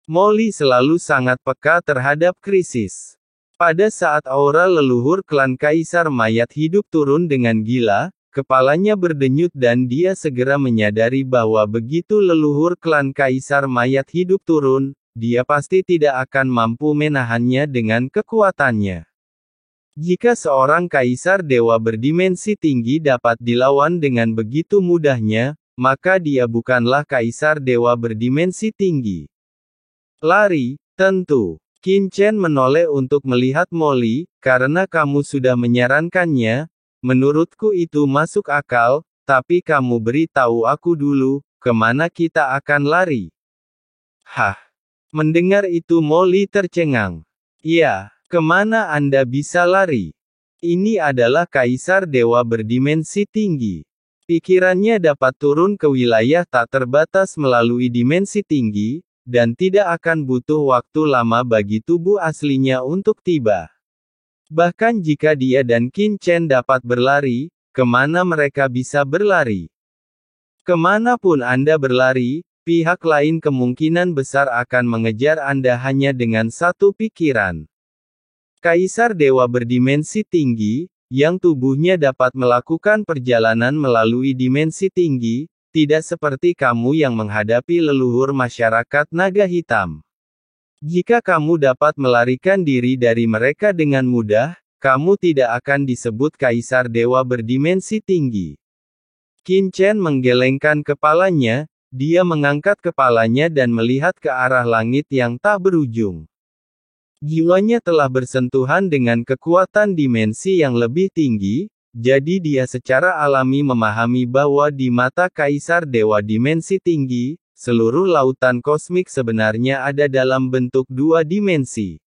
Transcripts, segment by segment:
Molly selalu sangat peka terhadap krisis. Pada saat aura leluhur klan Kaisar Mayat Hidup turun dengan gila, kepalanya berdenyut dan dia segera menyadari bahwa begitu leluhur klan Kaisar Mayat Hidup turun, dia pasti tidak akan mampu menahannya dengan kekuatannya. Jika seorang Kaisar Dewa berdimensi tinggi dapat dilawan dengan begitu mudahnya, maka dia bukanlah Kaisar Dewa berdimensi tinggi. Lari, tentu. Qin Chen menoleh untuk melihat Molly, karena kamu sudah menyarankannya, menurutku itu masuk akal, tapi kamu beritahu aku dulu, kemana kita akan lari. Hah? Mendengar itu Molly tercengang. Ya. Kemana Anda bisa lari? Ini adalah Kaisar Dewa berdimensi tinggi. Pikirannya dapat turun ke wilayah tak terbatas melalui dimensi tinggi, dan tidak akan butuh waktu lama bagi tubuh aslinya untuk tiba. Bahkan jika dia dan Qin Chen dapat berlari, kemana mereka bisa berlari? Kemanapun Anda berlari, pihak lain kemungkinan besar akan mengejar Anda hanya dengan satu pikiran. Kaisar Dewa berdimensi tinggi, yang tubuhnya dapat melakukan perjalanan melalui dimensi tinggi, tidak seperti kamu yang menghadapi leluhur masyarakat naga hitam. Jika kamu dapat melarikan diri dari mereka dengan mudah, kamu tidak akan disebut Kaisar Dewa berdimensi tinggi. Qin Chen menggelengkan kepalanya, dia mengangkat kepalanya dan melihat ke arah langit yang tak berujung. Jiwanya telah bersentuhan dengan kekuatan dimensi yang lebih tinggi, jadi dia secara alami memahami bahwa di mata Kaisar Dewa dimensi tinggi, seluruh lautan kosmik sebenarnya ada dalam bentuk dua dimensi.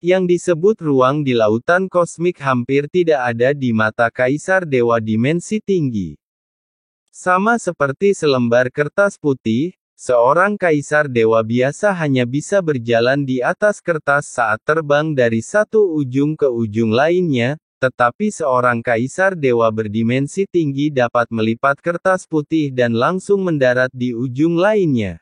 Yang disebut ruang di lautan kosmik hampir tidak ada di mata Kaisar Dewa dimensi tinggi. Sama seperti selembar kertas putih, seorang Kaisar Dewa biasa hanya bisa berjalan di atas kertas saat terbang dari satu ujung ke ujung lainnya, tetapi seorang Kaisar Dewa berdimensi tinggi dapat melipat kertas putih dan langsung mendarat di ujung lainnya.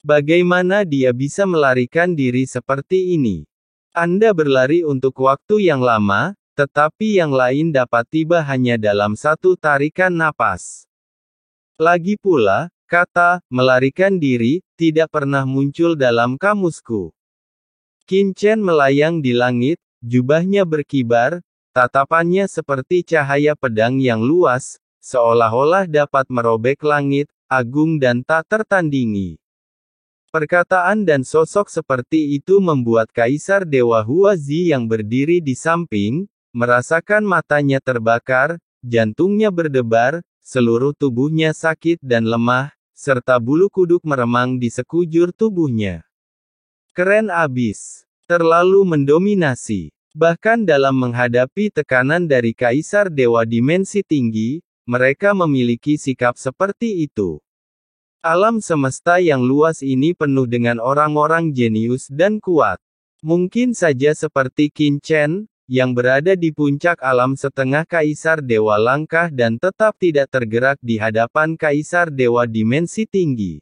Bagaimana dia bisa melarikan diri seperti ini? Anda berlari untuk waktu yang lama, tetapi yang lain dapat tiba hanya dalam satu tarikan napas. Lagi pula, kata "melarikan diri" tidak pernah muncul dalam kamusku. Qin Chen melayang di langit, jubahnya berkibar, tatapannya seperti cahaya pedang yang luas, seolah-olah dapat merobek langit, agung dan tak tertandingi. Perkataan dan sosok seperti itu membuat Kaisar Dewa Huazi yang berdiri di samping, merasakan matanya terbakar, jantungnya berdebar, seluruh tubuhnya sakit dan lemah, serta bulu kuduk meremang di sekujur tubuhnya. Keren abis. Terlalu mendominasi. Bahkan dalam menghadapi tekanan dari Kaisar Dewa dimensi tinggi, mereka memiliki sikap seperti itu. Alam semesta yang luas ini penuh dengan orang-orang jenius dan kuat. Mungkin saja seperti Qin Chen, yang berada di puncak alam setengah Kaisar Dewa langkah dan tetap tidak tergerak di hadapan Kaisar Dewa dimensi tinggi.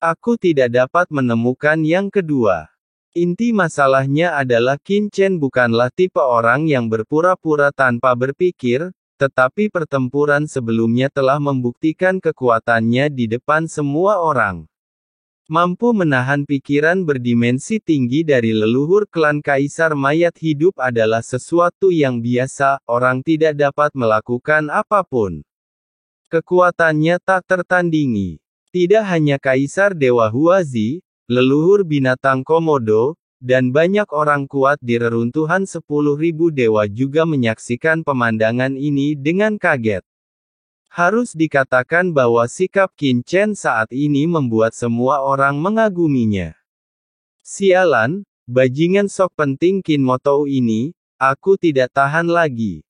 Aku tidak dapat menemukan yang kedua. Inti masalahnya adalah Qin Chen bukanlah tipe orang yang berpura-pura tanpa berpikir, tetapi pertempuran sebelumnya telah membuktikan kekuatannya di depan semua orang. Mampu menahan pikiran berdimensi tinggi dari leluhur klan Kaisar Mayat Hidup adalah sesuatu yang biasa, orang tidak dapat melakukan apapun. Kekuatannya tak tertandingi. Tidak hanya Kaisar Dewa Huazi, leluhur binatang Komodo, dan banyak orang kuat di reruntuhan 10.000 dewa juga menyaksikan pemandangan ini dengan kaget. Harus dikatakan bahwa sikap Qin Chen saat ini membuat semua orang mengaguminya. Sialan, bajingan sok penting Qin Motou ini, aku tidak tahan lagi.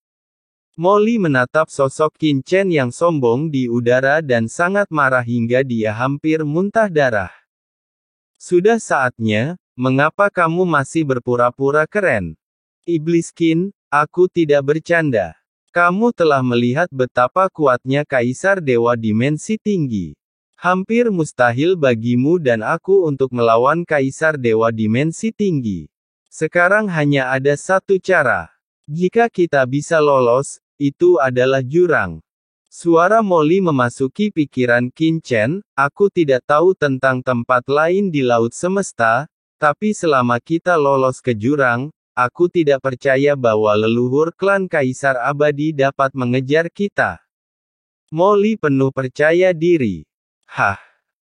Molly menatap sosok Qin Chen yang sombong di udara dan sangat marah hingga dia hampir muntah darah. Sudah saatnya, mengapa kamu masih berpura-pura keren? Iblis Qin, aku tidak bercanda. Kamu telah melihat betapa kuatnya Kaisar Dewa dimensi tinggi. Hampir mustahil bagimu dan aku untuk melawan Kaisar Dewa Dimensi Tinggi. Sekarang hanya ada satu cara. Jika kita bisa lolos, itu adalah jurang. Suara Molly memasuki pikiran Qin Chen, aku tidak tahu tentang tempat lain di Laut Semesta, tapi selama kita lolos ke jurang, aku tidak percaya bahwa leluhur klan Kaisar Abadi dapat mengejar kita. Molly penuh percaya diri. Hah?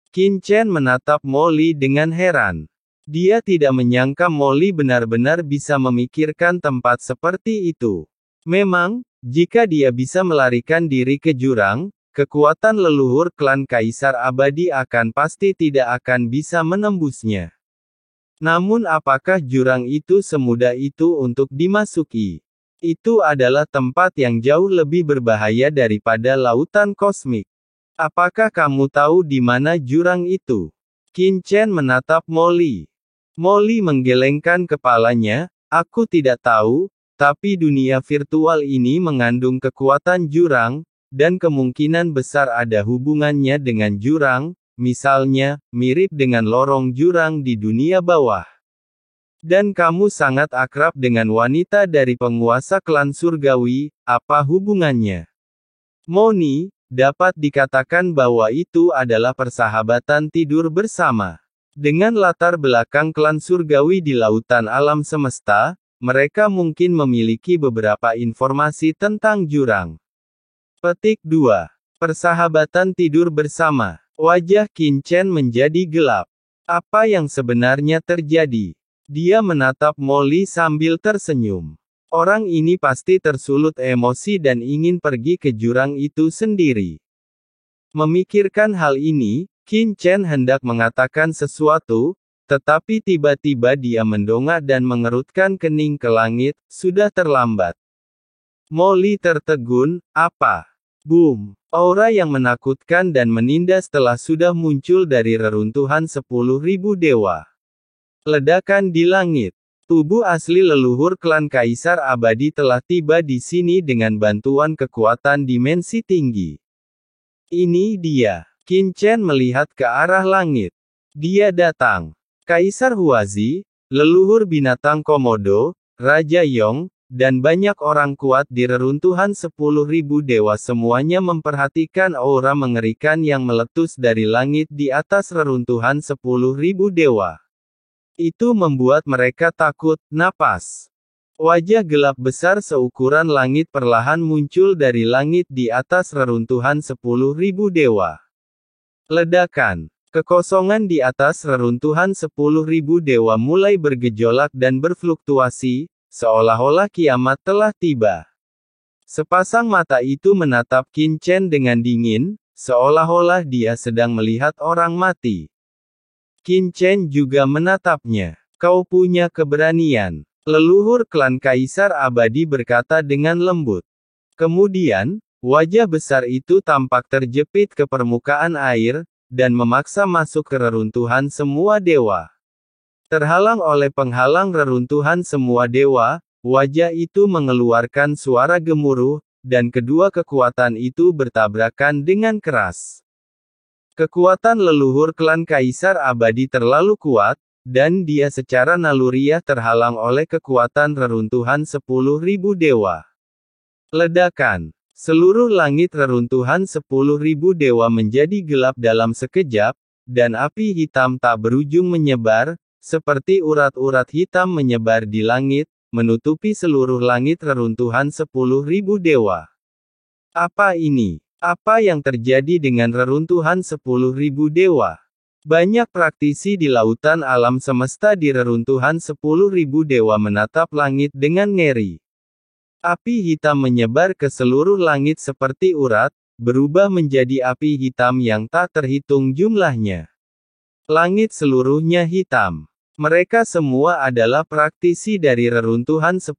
Qin Chen menatap Molly dengan heran. Dia tidak menyangka Molly benar-benar bisa memikirkan tempat seperti itu. Memang, jika dia bisa melarikan diri ke jurang, kekuatan leluhur klan Kaisar Abadi pasti tidak akan bisa menembusnya. Namun apakah jurang itu semudah itu untuk dimasuki? Itu adalah tempat yang jauh lebih berbahaya daripada lautan kosmik. Apakah kamu tahu di mana jurang itu? Qin Chen menatap Molly. Molly menggelengkan kepalanya, aku tidak tahu, tapi dunia virtual ini mengandung kekuatan jurang, dan kemungkinan besar ada hubungannya dengan jurang, misalnya, mirip dengan lorong jurang di dunia bawah. Dan kamu sangat akrab dengan wanita dari penguasa klan surgawi, apa hubungannya? Moni, dapat dikatakan bahwa itu adalah persahabatan tidur bersama. Dengan latar belakang klan surgawi di lautan alam semesta, mereka mungkin memiliki beberapa informasi tentang jurang. Petik 2. Persahabatan tidur bersama. Wajah Qin Chen menjadi gelap. Apa yang sebenarnya terjadi? Dia menatap Molly sambil tersenyum. Orang ini pasti tersulut emosi dan ingin pergi ke jurang itu sendiri. Memikirkan hal ini, Qin Chen hendak mengatakan sesuatu, tetapi tiba-tiba dia mendongak dan mengerutkan kening ke langit, sudah terlambat. Molly tertegun, apa? Boom! Aura yang menakutkan dan menindas telah sudah muncul dari reruntuhan 10.000 dewa. Ledakan di langit. Tubuh asli leluhur klan Kaisar Abadi telah tiba di sini dengan bantuan kekuatan dimensi tinggi. Ini dia. Qin Chen melihat ke arah langit. Dia datang. Kaisar Huazi, leluhur binatang Komodo, Raja Yong, dan banyak orang kuat di reruntuhan 10.000 dewa semuanya memperhatikan aura mengerikan yang meletus dari langit di atas reruntuhan 10.000 dewa. Itu membuat mereka takut, napas. Wajah gelap besar seukuran langit perlahan muncul dari langit di atas reruntuhan 10.000 dewa. Ledakan. Kekosongan di atas reruntuhan 10.000 dewa mulai bergejolak dan berfluktuasi, seolah-olah kiamat telah tiba. Sepasang mata itu menatap Qin Chen dengan dingin, seolah-olah dia sedang melihat orang mati. Qin Chen juga menatapnya. Kau punya keberanian. Leluhur klan Kaisar Abadi berkata dengan lembut. Kemudian, wajah besar itu tampak terjepit ke permukaan air, dan memaksa masuk ke reruntuhan semua dewa. Terhalang oleh penghalang reruntuhan semua dewa, wajah itu mengeluarkan suara gemuruh, dan kedua kekuatan itu bertabrakan dengan keras. Kekuatan leluhur klan Kaisar Abadi terlalu kuat, dan dia secara naluriah terhalang oleh kekuatan reruntuhan 10.000 dewa. Ledakan. Seluruh langit reruntuhan 10.000 dewa menjadi gelap dalam sekejap, dan api hitam tak berujung menyebar, seperti urat-urat hitam menyebar di langit, menutupi seluruh langit reruntuhan 10.000 dewa. Apa ini? Apa yang terjadi dengan reruntuhan 10.000 dewa? Banyak praktisi di lautan alam semesta di reruntuhan 10.000 dewa menatap langit dengan ngeri. Api hitam menyebar ke seluruh langit seperti urat, berubah menjadi api hitam yang tak terhitung jumlahnya. Langit seluruhnya hitam. Mereka semua adalah praktisi dari reruntuhan 10.000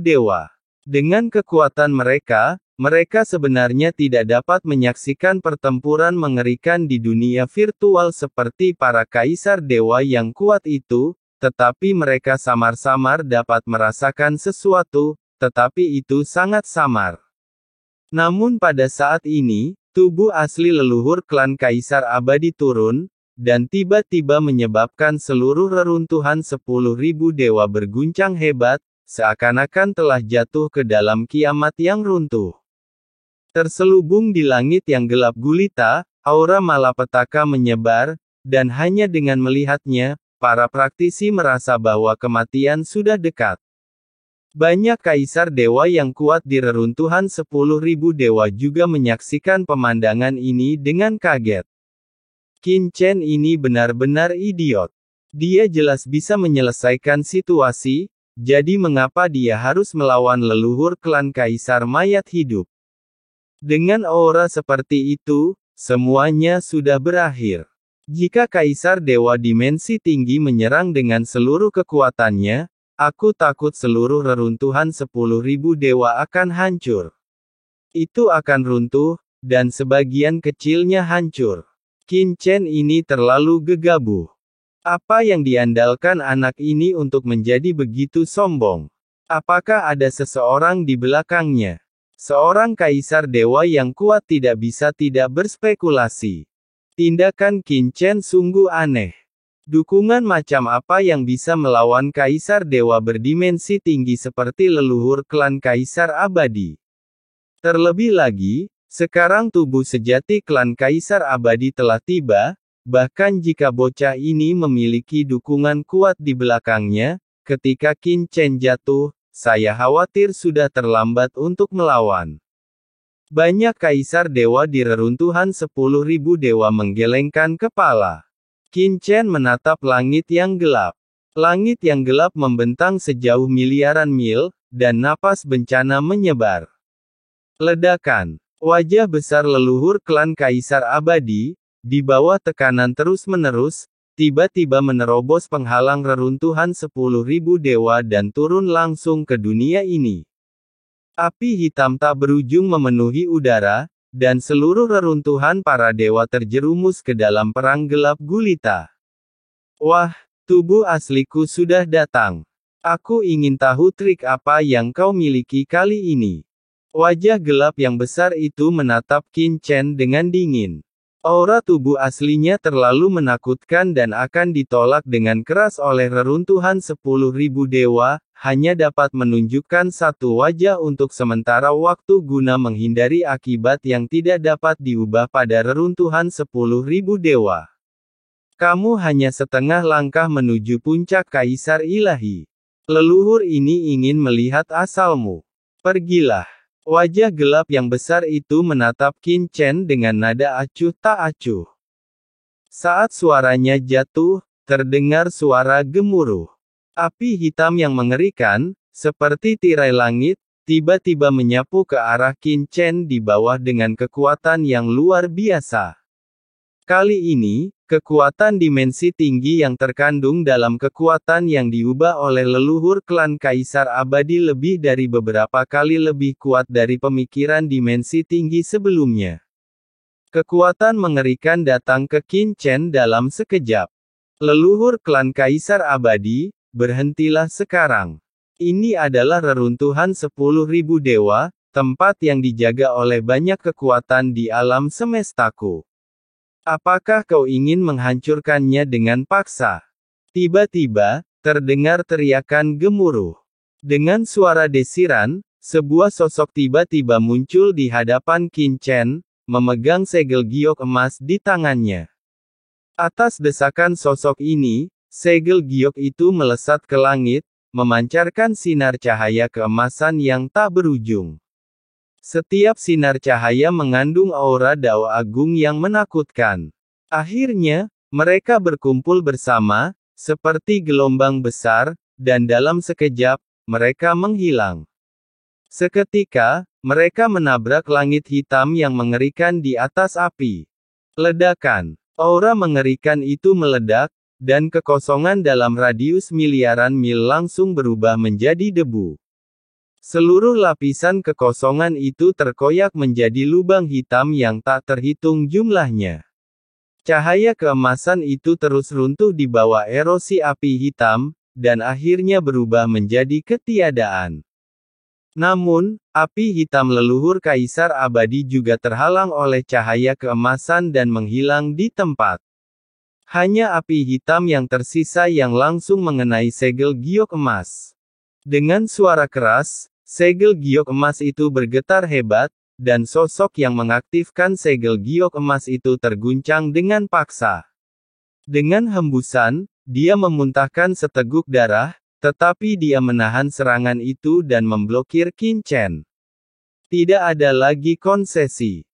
dewa. Dengan kekuatan mereka sebenarnya tidak dapat menyaksikan pertempuran mengerikan di dunia virtual seperti para kaisar dewa yang kuat itu, tetapi mereka samar-samar dapat merasakan sesuatu, tetapi itu sangat samar. Namun pada saat ini, Tubuh asli leluhur klan Kaisar Abadi turun, dan tiba-tiba menyebabkan seluruh reruntuhan 10.000 dewa berguncang hebat, seakan-akan telah jatuh ke dalam kiamat yang runtuh. Terselubung di langit yang gelap gulita, aura malapetaka menyebar, dan hanya dengan melihatnya, para praktisi merasa bahwa kematian sudah dekat. Banyak kaisar dewa yang kuat di reruntuhan 10.000 dewa juga menyaksikan pemandangan ini dengan kaget. Qin Chen ini benar-benar idiot. Dia jelas bisa menyelesaikan situasi, jadi mengapa dia harus melawan leluhur klan Kaisar Mayat Hidup? Dengan aura seperti itu, semuanya sudah berakhir. Jika Kaisar Dewa Dimensi Tinggi menyerang dengan seluruh kekuatannya, aku takut seluruh reruntuhan 10.000 dewa akan hancur. Itu akan runtuh, dan sebagian kecilnya hancur. Qin Chen ini terlalu gegabah. Apa yang diandalkan anak ini untuk menjadi begitu sombong? Apakah ada seseorang di belakangnya? Seorang kaisar dewa yang kuat tidak bisa tidak berspekulasi. Tindakan Qin Chen sungguh aneh. Dukungan macam apa yang bisa melawan kaisar dewa berdimensi tinggi seperti leluhur klan Kaisar Abadi? Terlebih lagi, sekarang tubuh sejati klan Kaisar Abadi telah tiba, bahkan jika bocah ini memiliki dukungan kuat di belakangnya, ketika Qin Chen jatuh, saya khawatir sudah terlambat untuk melawan. Banyak kaisar dewa di reruntuhan 10.000 dewa menggelengkan kepala. Qin Chen menatap langit yang gelap. Langit yang gelap membentang sejauh miliaran mil, dan napas bencana menyebar. Ledakan. Wajah besar leluhur klan Kaisar Abadi, di bawah tekanan terus-menerus, tiba-tiba menerobos penghalang reruntuhan 10.000 dewa dan turun langsung ke dunia ini. Api hitam tak berujung memenuhi udara, dan seluruh reruntuhan para dewa terjerumus ke dalam perang gelap gulita. Wah, tubuh asliku sudah datang. Aku ingin tahu trik apa yang kau miliki kali ini. Wajah gelap yang besar itu menatap Qin Chen dengan dingin. Aura tubuh aslinya terlalu menakutkan dan akan ditolak dengan keras oleh reruntuhan 10.000 dewa, hanya dapat menunjukkan satu wajah untuk sementara waktu guna menghindari akibat yang tidak dapat diubah pada reruntuhan 10.000 dewa. Kamu hanya setengah langkah menuju puncak Kaisar Ilahi. Leluhur ini ingin melihat asalmu. Pergilah. Wajah gelap yang besar itu menatap Qin Chen dengan nada acuh tak acuh. Saat suaranya jatuh, terdengar suara gemuruh. Api hitam yang mengerikan, seperti tirai langit, tiba-tiba menyapu ke arah Qin Chen di bawah dengan kekuatan yang luar biasa. Kali ini, kekuatan dimensi tinggi yang terkandung dalam kekuatan yang diubah oleh leluhur klan Kaisar Abadi lebih dari beberapa kali lebih kuat dari pemikiran dimensi tinggi sebelumnya. Kekuatan mengerikan datang ke Qin Chen dalam sekejap. Leluhur klan Kaisar Abadi, berhentilah sekarang. Ini adalah reruntuhan 10.000 dewa, tempat yang dijaga oleh banyak kekuatan di alam semestaku. Apakah kau ingin menghancurkannya dengan paksa? Tiba-tiba, terdengar teriakan gemuruh. Dengan suara desiran, sebuah sosok tiba-tiba muncul di hadapan Qin Chen, memegang segel giok emas di tangannya. Atas desakan sosok ini, segel giok itu melesat ke langit, memancarkan sinar cahaya keemasan yang tak berujung. Setiap sinar cahaya mengandung aura Dao Agung yang menakutkan. Akhirnya, mereka berkumpul bersama, seperti gelombang besar, dan dalam sekejap, mereka menghilang. Seketika, mereka menabrak langit hitam yang mengerikan di atas api. Ledakan. Aura mengerikan itu meledak, dan kekosongan dalam radius miliaran mil langsung berubah menjadi debu. Seluruh lapisan kekosongan itu terkoyak menjadi lubang hitam yang tak terhitung jumlahnya. Cahaya keemasan itu terus runtuh di bawah erosi api hitam, dan akhirnya berubah menjadi ketiadaan. Namun, api hitam leluhur kaisar abadi juga terhalang oleh cahaya keemasan dan menghilang di tempat. Hanya api hitam yang tersisa yang langsung mengenai segel giok emas. Dengan suara keras, segel giok emas itu bergetar hebat, dan sosok yang mengaktifkan segel giok emas itu terguncang dengan paksa. Dengan hembusan, dia memuntahkan seteguk darah, tetapi dia menahan serangan itu dan memblokir Qin Chen. Tidak ada lagi konsesi.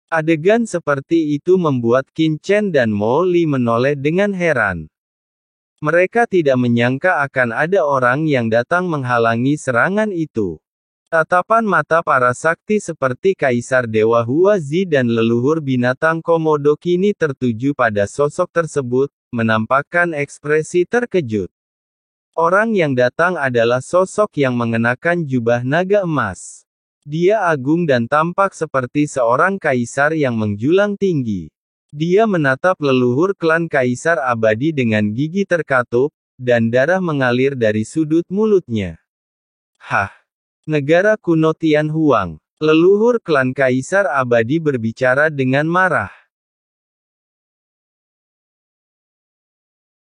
Adegan seperti itu membuat Qin Chen dan Mo Li menoleh dengan heran. Mereka tidak menyangka akan ada orang yang datang menghalangi serangan itu. Tatapan mata para sakti seperti Kaisar Dewa Huazi dan leluhur binatang Komodo kini tertuju pada sosok tersebut, menampakkan ekspresi terkejut. Orang yang datang adalah sosok yang mengenakan jubah naga emas. Dia agung dan tampak seperti seorang kaisar yang menjulang tinggi. Dia menatap leluhur klan kaisar abadi dengan gigi terkatup, dan darah mengalir dari sudut mulutnya. Negara kuno Tianhuang. Leluhur klan kaisar abadi berbicara dengan marah.